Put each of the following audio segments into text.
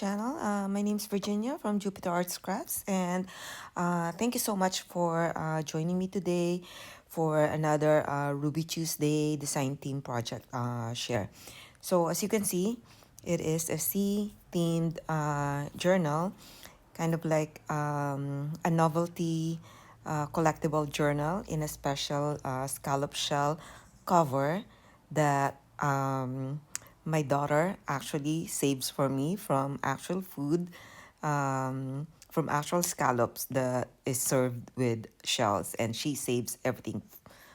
channel. My name is Virginia from Jupiter Arts Crafts, and thank you so much for joining me today for another Ruby Tuesday design theme project share. So as you can see, it is a sea themed journal, kind of like a novelty collectible journal in a special scallop shell cover that my daughter actually saves for me from actual food, from actual scallops that is served with shells, and she saves everything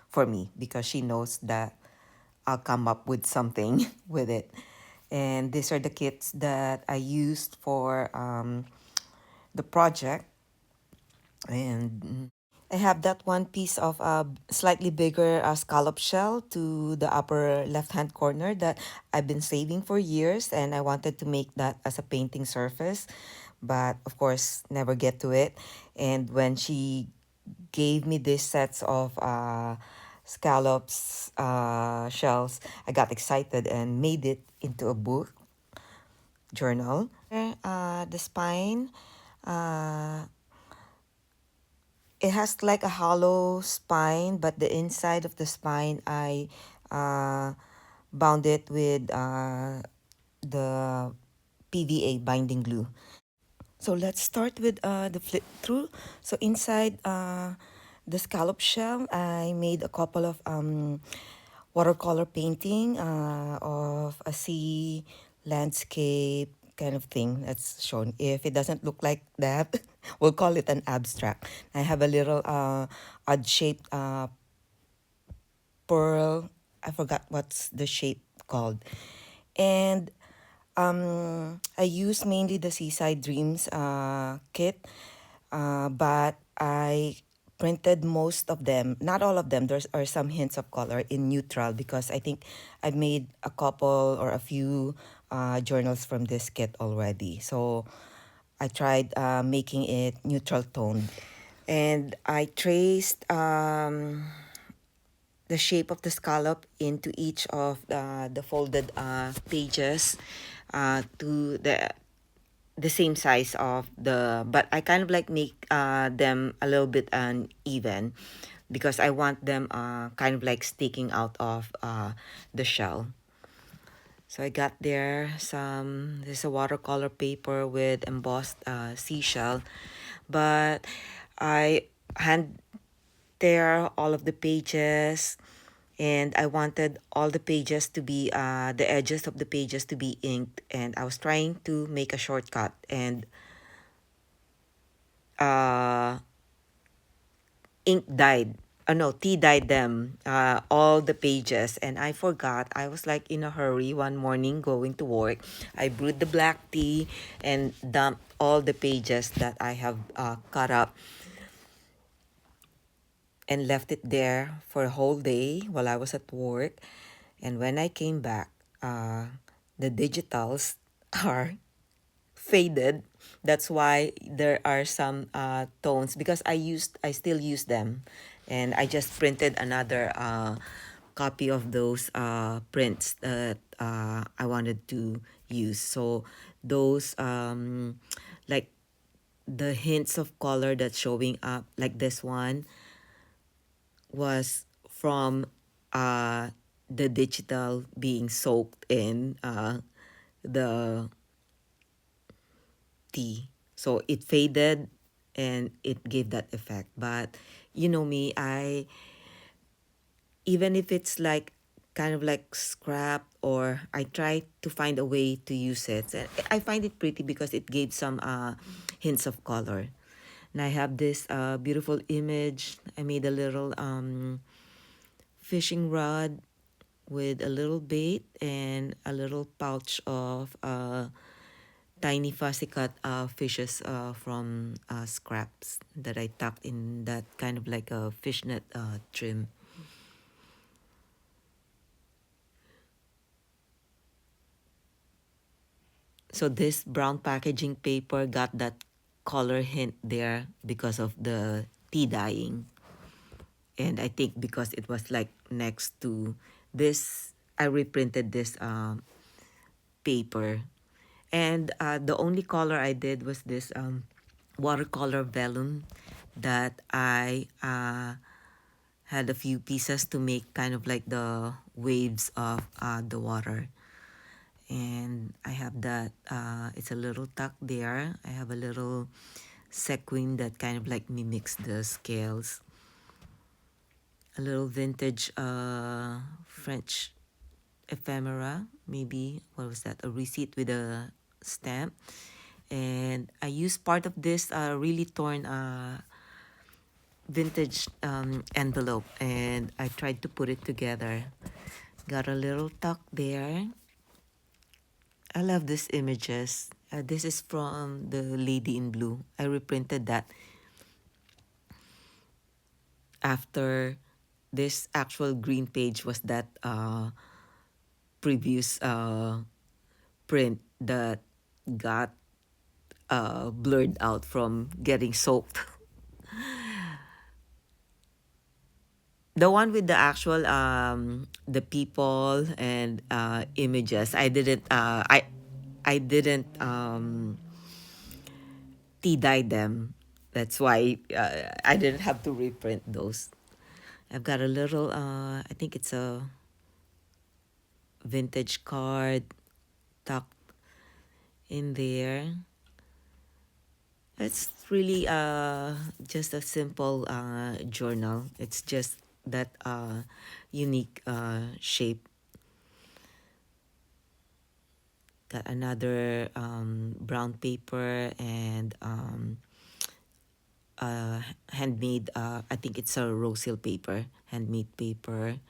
for me because she knows that I'll come up with something with it. And these are the kits that I used for the project. And I have that one piece of slightly bigger scallop shell to the upper left-hand corner that I've been saving for years, and I wanted to make that as a painting surface, but of course never get to it. And when she gave me these sets of scallops shells, I got excited and made it into a book journal. The spine, uh, it has like a hollow spine, but the inside of the spine, I bound it with the PVA binding glue. So let's start with the flip through. So inside the scallop shell, I made a couple of watercolor painting of a sea landscape kind of thing that's shown. If it doesn't look like that, we'll call it an abstract. I have a little odd-shaped pearl. I forgot what's the shape called. And I use mainly the Seaside Dreams kit, but I printed most of them, not all of them. There are some hints of color in neutral because I think I've made a couple or a few journals from this kit already. So I tried making it neutral toned. And I traced the shape of the scallop into each of the folded pages to the same size of but I kind of like make them a little bit uneven because I want them kind of like sticking out of the shell. So I got there's a watercolor paper with embossed seashell, but I hand tear all of the pages, and I wanted all the pages to be the edges of the pages to be inked, and I was trying to make a shortcut and ink dyed no, tea dyed them all the pages, and I forgot. I was like in a hurry one morning going to work. I brewed the black tea and dumped all the pages that I have cut up and left it there for a whole day while I was at work. And when I came back, the digitals are faded. That's why there are some tones because I still use them, and I just printed another copy of those prints that I wanted to use. So those like the hints of color that's showing up, like this one, was from the digital being soaked in the tea. So it faded and it gave that effect. But you know me, even if it's like kind of like scrap, or I try to find a way to use it. And I find it pretty because it gave some hints of color. And I have this beautiful image. I made a little fishing rod with a little bait and a little pouch of tiny fussy cut fishes from scraps that I tucked in that kind of like a fishnet trim. So this brown packaging paper got that color hint there because of the tea dyeing. And I think because it was like next to this, I reprinted this paper. And the only color I did was this watercolor vellum that I had a few pieces to make kind of like the waves of the water. And I have that, it's a little tuck there. I have a little sequin that kind of like mimics the scales. A little vintage French ephemera, maybe, what was that? A receipt with a stamp. And I used part of this really torn vintage envelope, and I tried to put it together. Got a little tuck there. I love these images. This is from the Lady in Blue. I reprinted that after this actual green page was that previous print that got blurred out from getting soaked. The one with the actual the people and images, I didn't tea dye them. That's why I didn't have to reprint those. I've got a little I think it's a vintage card tucked in there. It's really just a simple journal. It's just that unique shape. Got another brown paper and handmade, I think it's a rose hill paper, handmade paper.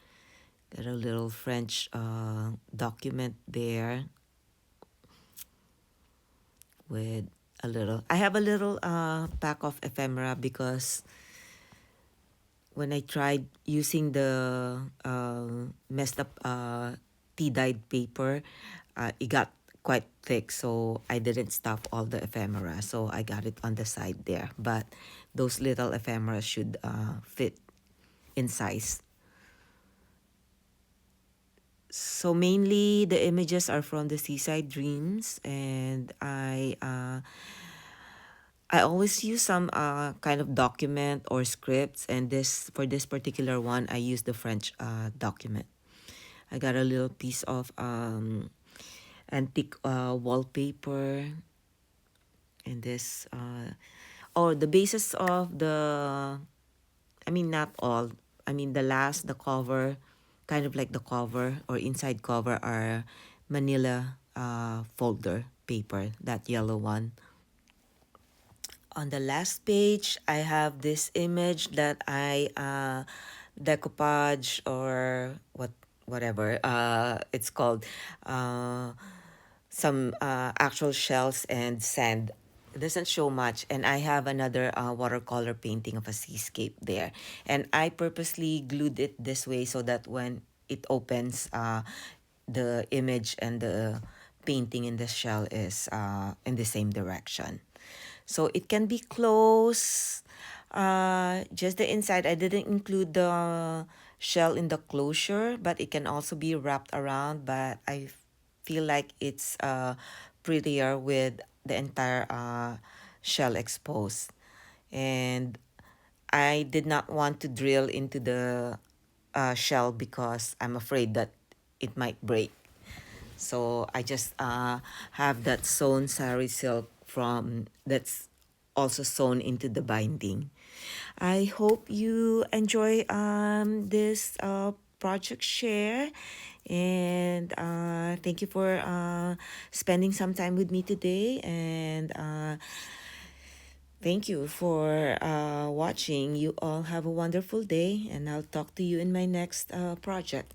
Got a little French document there with a little, I have a little pack of ephemera because when I tried using the messed up tea-dyed paper, it got quite thick, so I didn't stuff all the ephemera, so I got it on the side there. But those little ephemera should fit in size. So mainly the images are from the Seaside Dreams, and I always use some kind of document or scripts, and this for this particular one I use the French document. I got a little piece of antique wallpaper, and this oh, the basis of the, I mean not all, I mean the cover, kind of like the cover or inside cover are manila folder paper, that yellow one. On the last page, I have this image that I decoupage or whatever it's called, some actual shells and sand. It doesn't show much, and I have another watercolor painting of a seascape there, and I purposely glued it this way so that when it opens, the image and the painting in the shell is in the same direction. So it can be closed, just the inside. I didn't include the shell in the closure, but it can also be wrapped around. But I feel like it's prettier with the entire shell exposed. And I did not want to drill into the shell because I'm afraid that it might break. So I just have that sewn sari silk from that's also sewn into the binding. I hope you enjoy this project share, and thank you for spending some time with me today, and thank you for watching. You all have a wonderful day, and I'll talk to you in my next project.